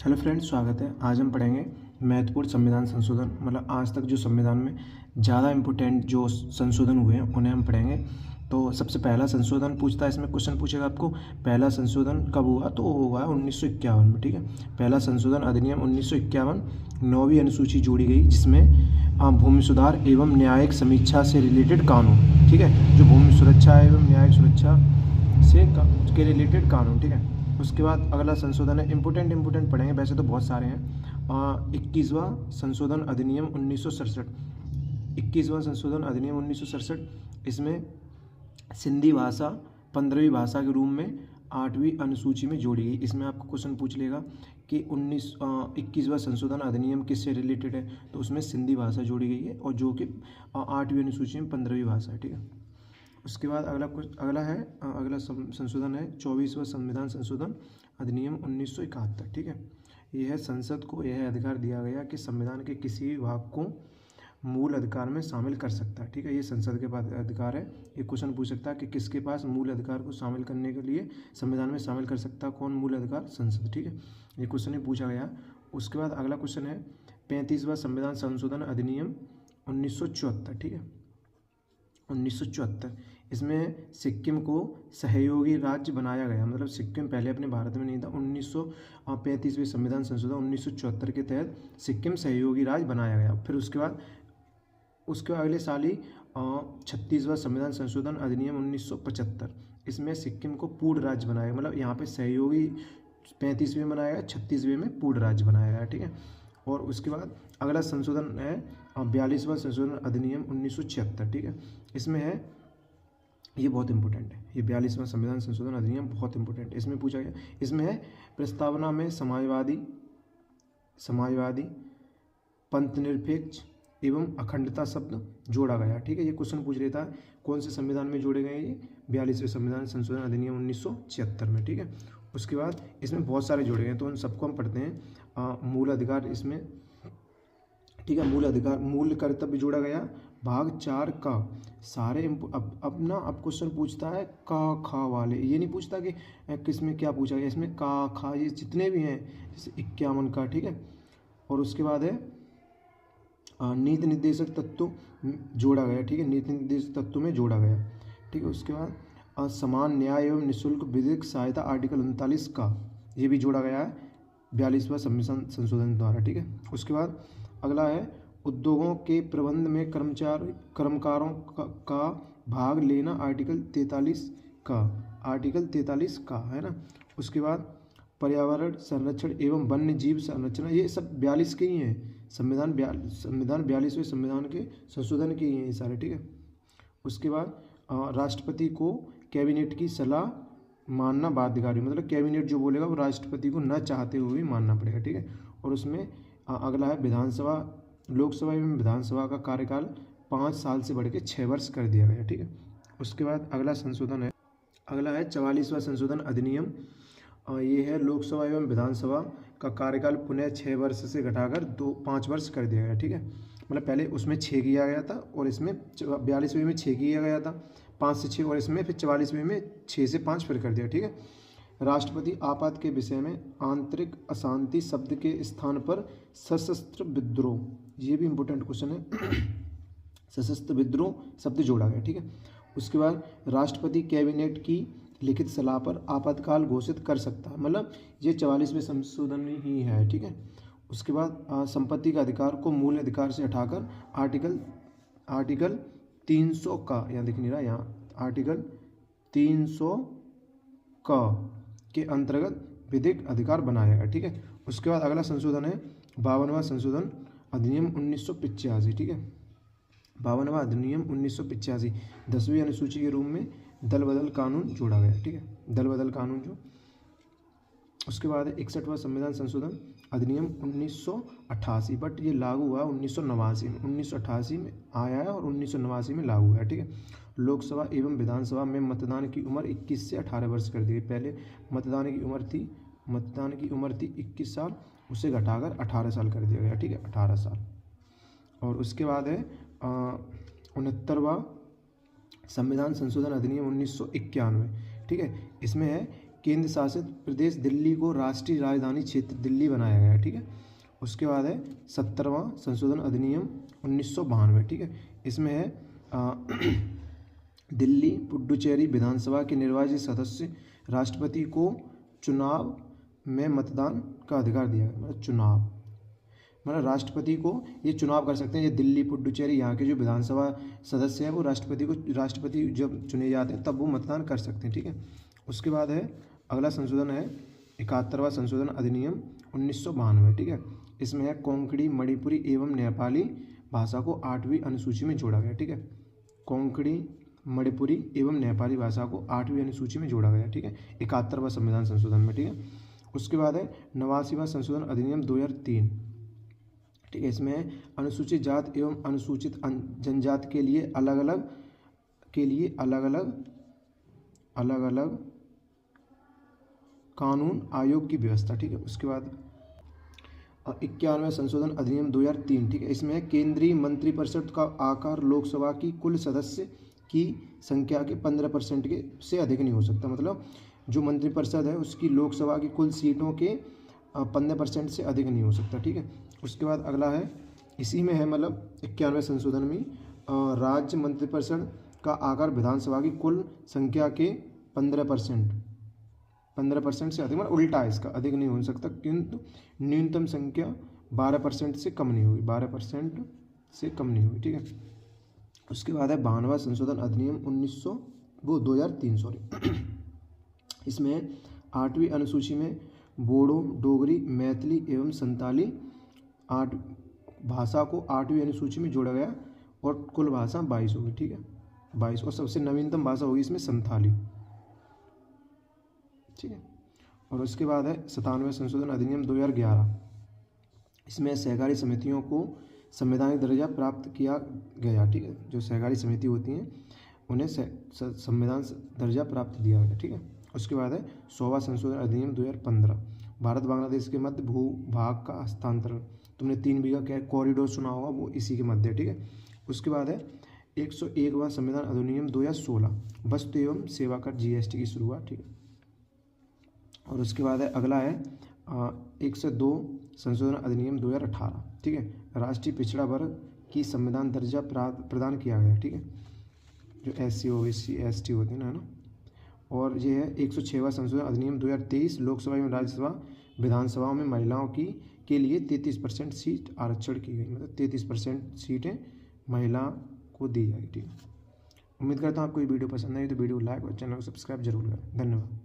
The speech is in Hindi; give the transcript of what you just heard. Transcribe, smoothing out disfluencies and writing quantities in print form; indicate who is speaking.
Speaker 1: हेलो फ्रेंड्स, स्वागत है। आज हम पढ़ेंगे महत्वपूर्ण संविधान संशोधन। मतलब आज तक जो संविधान में ज़्यादा इम्पोर्टेंट जो संशोधन हुए हैं उन्हें हम पढ़ेंगे। तो सबसे पहला संशोधन पूछता है, इसमें क्वेश्चन पूछेगा आपको पहला संशोधन कब हुआ, तो वो हुआ 1951 में। ठीक है, पहला संशोधन अधिनियम 1951, 9वीं अनुसूची जोड़ी गई जिसमें भूमि सुधार एवं न्यायिक समीक्षा से रिलेटेड कानून, ठीक है, जो भूमि सुरक्षा एवं न्यायिक सुरक्षा से के रिलेटेड कानून। ठीक है, उसके बाद अगला संशोधन है, इम्पोर्टेंट पढ़ेंगे, वैसे तो बहुत सारे हैं। 21वां संशोधन अधिनियम 1967, 21वां संशोधन अधिनियम 1967। इसमें सिंधी भाषा 15वीं भाषा के रूप में 8वीं अनुसूची में जोड़ी गई। इसमें आपको क्वेश्चन पूछ लेगा कि 21वां संशोधन अधिनियम किससे रिलेटेड है, तो उसमें सिंधी भाषा जोड़ी गई है और जो कि 8वीं अनुसूची में 15वीं भाषा है। ठीक है, उसके बाद अगला संशोधन है 24वां संविधान संशोधन अधिनियम 1971। ठीक है, यह संसद को यह अधिकार दिया गया कि संविधान के किसी भी भाग को मूल अधिकार में शामिल कर सकता है। ठीक है, ये संसद के पास अधिकार है। ये क्वेश्चन पूछ सकता है कि किसके पास मूल अधिकार को शामिल करने के लिए संविधान में शामिल कर सकता है, कौन मूल अधिकार, संसद। ठीक है, ये क्वेश्चन ही पूछा गया। उसके बाद अगला क्वेश्चन है 35वां संविधान संशोधन अधिनियम 1974। ठीक है, 1974। इसमें सिक्किम को सहयोगी राज्य बनाया गया। मतलब सिक्किम पहले अपने भारत में नहीं था। 1935वें संविधान संशोधन 1974 के तहत सिक्किम सहयोगी राज्य बनाया गया। फिर उसके अगले साल ही 36वां संविधान संशोधन अधिनियम 1975। इसमें सिक्किम को पूर्ण राज्य बनाया गया। मतलब यहाँ पे सहयोगी 35वें बनाया गया, 36वें में पूर्ण राज्य बनाया गया। ठीक है, और उसके बाद अगला संशोधन है 42वां संशोधन अधिनियम 1976। ठीक है, इसमें है, ये बहुत इंपॉर्टेंट है, ये 42वां संविधान संशोधन अधिनियम बहुत इंपॉर्टेंट है। इसमें पूछा गया, इसमें है प्रस्तावना में समाजवादी पंथनिरपेक्ष एवं अखंडता शब्द जोड़ा गया। ठीक है, ये क्वेश्चन पूछ लेता है कौन से संविधान में जोड़े गए, ये 42वें संविधान संशोधन अधिनियम 1976 में। ठीक है, उसके बाद इसमें बहुत सारे जोड़े गए, तो उन सबको हम पढ़ते हैं। मूल अधिकार इसमें, ठीक है, मूल अधिकार, मूल कर्तव्य जोड़ा गया। भाग 4 का सारे अब क्वेश्चन पूछता है का खा वाले, ये नहीं पूछता कि किसमें क्या पूछा गया। इसमें का खा ये जितने भी हैं, जैसे 51 का। ठीक है, और उसके बाद है नीति निर्देशक तत्व जोड़ा गया। ठीक है, नीति निर्देशक तत्व में जोड़ा गया। ठीक है, उसके बाद समान न्याय एवं निःशुल्क विधिक सहायता आर्टिकल 39 का ये भी जोड़ा गया है 42वां संविधान संशोधन द्वारा। ठीक है, उसके बाद अगला है उद्योगों के प्रबंध में कर्मकारों का भाग लेना आर्टिकल 43 का है ना। उसके बाद पर्यावरण संरक्षण एवं वन्य जीव संरक्षण, ये सब 42 के ही हैं। संविधान 42वें संविधान के संशोधन के ही हैं ये सारे। ठीक है, उसके बाद राष्ट्रपति को कैबिनेट की सलाह मानना बाध्यकारी, मतलब कैबिनेट जो बोलेगा वो राष्ट्रपति को न चाहते हुए मानना पड़ेगा। ठीक है, और उसमें अगला है विधानसभा, लोकसभा एवं विधानसभा का कार्यकाल 5 साल से बढ़ के 6 वर्ष कर दिया गया। ठीक है, उसके बाद अगला है 44वां संशोधन अधिनियम। ये है लोकसभा एवं विधानसभा का कार्यकाल पुनः 6 वर्ष से घटाकर 5 वर्ष कर दिया गया। ठीक है, मतलब पहले उसमें 6 किया गया था और इसमें 42वें में 6 किया गया था, 5 से 6, और इसमें फिर 44वें में 6 से 5 फिर कर दिया। ठीक है, राष्ट्रपति आपात के विषय में आंतरिक अशांति शब्द के स्थान पर सशस्त्र विद्रोह, ये भी इम्पोर्टेंट क्वेश्चन है, सशस्त्र विद्रोह शब्द जोड़ा गया। ठीक है, उसके बाद राष्ट्रपति कैबिनेट की लिखित सलाह पर आपातकाल घोषित कर सकता है। मतलब ये 44वें संशोधन ही है। ठीक है, उसके बाद संपत्ति का अधिकार को मूल अधिकार से हटाकर आर्टिकल 300 का, यहाँ दिख नहीं रहा, यहाँ आर्टिकल 300 का के अंतर्गत विधिक अधिकार बनाया गया। ठीक है, उसके बाद अगला संशोधन है 52वां संशोधन अधिनियम 1985। ठीक है, 52वां अधिनियम 1985 10वीं अनुसूची के रूप में दल बदल कानून जोड़ा गया। ठीक है, दल बदल कानून जो, उसके बाद है 61वां संविधान संशोधन अधिनियम 1988, बट ये लागू हुआ 1989 में। 1988 में आया है और 1989 में लागू हुआ है। ठीक है, लोकसभा एवं विधानसभा में मतदान की उम्र 21 से 18 वर्ष कर दी गई। पहले मतदान की उम्र थी 21 साल, उसे घटाकर 18 साल कर दिया गया। ठीक है, 18 साल। और उसके बाद है 69वां संविधान संशोधन अधिनियम 1991। ठीक है, इसमें है केंद्र शासित प्रदेश दिल्ली को राष्ट्रीय राजधानी क्षेत्र दिल्ली बनाया गया, ठीक है। उसके बाद है 70वां संशोधन अधिनियम 1992, ठीक है। इसमें है दिल्ली पुडुचेरी विधानसभा के निर्वाचित सदस्य राष्ट्रपति को चुनाव में मतदान का अधिकार दिया गया। मतलब चुनाव, मतलब राष्ट्रपति को ये चुनाव कर सकते हैं। ये दिल्ली पुडुचेरी यहाँ के जो विधानसभा सदस्य हैं वो राष्ट्रपति जब चुने जाते हैं तब वो मतदान कर सकते हैं, ठीक है। उसके बाद है अगला संशोधन है 71वां संशोधन अधिनियम 1992, ठीक है। इसमें है कोंकणी, मणिपुरी एवं नेपाली भाषा को 8वीं अनुसूची में जोड़ा गया, ठीक है। कोंकणी, मणिपुरी एवं नेपाली भाषा को 8वीं अनुसूची में जोड़ा गया, ठीक है, 71वां संविधान संशोधन में, ठीक है। उसके बाद है 89वां संशोधन अधिनियम 2003, ठीक है। इसमें अनुसूचित जात एवं अनुसूचित जनजाति के लिए अलग अलग कानून आयोग की व्यवस्था, ठीक है। उसके बाद 91वां संशोधन अधिनियम 2003, ठीक है। इसमें केंद्रीय मंत्रिपरिषद का आकार लोकसभा की कुल सदस्य की संख्या के 15% के से अधिक नहीं हो सकता। मतलब जो मंत्रिपरिषद है उसकी लोकसभा की कुल सीटों के 15% से अधिक नहीं हो सकता, ठीक है। उसके बाद अगला है, इसी में है मतलब 91वें संशोधन में राज्य मंत्रिपरिषद का आकार विधानसभा की कुल संख्या के 15% से अधिक, मतलब उल्टा है इसका, अधिक नहीं हो सकता, किंतु न्यूनतम संख्या 12% से कम नहीं होगी, 12% से कम नहीं होगी, ठीक है। उसके बाद है 92वां संशोधन अधिनियम 2003, सॉरी। इसमें 8वीं अनुसूची में बोडो, डोगरी, मैथिली एवं संताली 8 भाषा को 8वीं अनुसूची में जोड़ा गया और कुल भाषा 22 होगी, ठीक है, 22। और सबसे नवीनतम भाषा होगी इसमें संथाली, ठीक है। और उसके बाद है 97वें संशोधन अधिनियम 2011। इसमें सहकारी समितियों को संवैधानिक दर्जा प्राप्त किया गया, ठीक है। जो सहकारी समिति होती हैं उन्हें संविधान दर्जा प्राप्त दिया गया, ठीक है। उसके बाद है 100वां संशोधन अधिनियम 2015, भारत बांग्लादेश के मध्य भू भाग का हस्तांतरण। तुमने 3 बीघा कॉरिडोर सुना होगा, वो इसी के मध्य, ठीक है। उसके बाद है 101वां संविधान अधिनियम 2016, वस्तु एवं सेवा कर GST की शुरुआत, ठीक है। और उसके बाद है अगला है 102 संशोधन अधिनियम 2018, ठीक है। राष्ट्रीय पिछड़ा वर्ग की संविधान दर्जा प्रदान किया गया, ठीक है, जो SC OBC ST होते हैं ना। और ये है 106वां संशोधन अधिनियम 2023, लोकसभा एवं राज्यसभा विधानसभाओं में महिलाओं के लिए 33% सीट आरक्षण की गई, मतलब 33% सीटें महिला को दी जाएगी, ठीक है। उम्मीद करता हूँ आपको ये वीडियो पसंद आई तो वीडियो को लाइक और चैनल को सब्सक्राइब जरूर करें। धन्यवाद।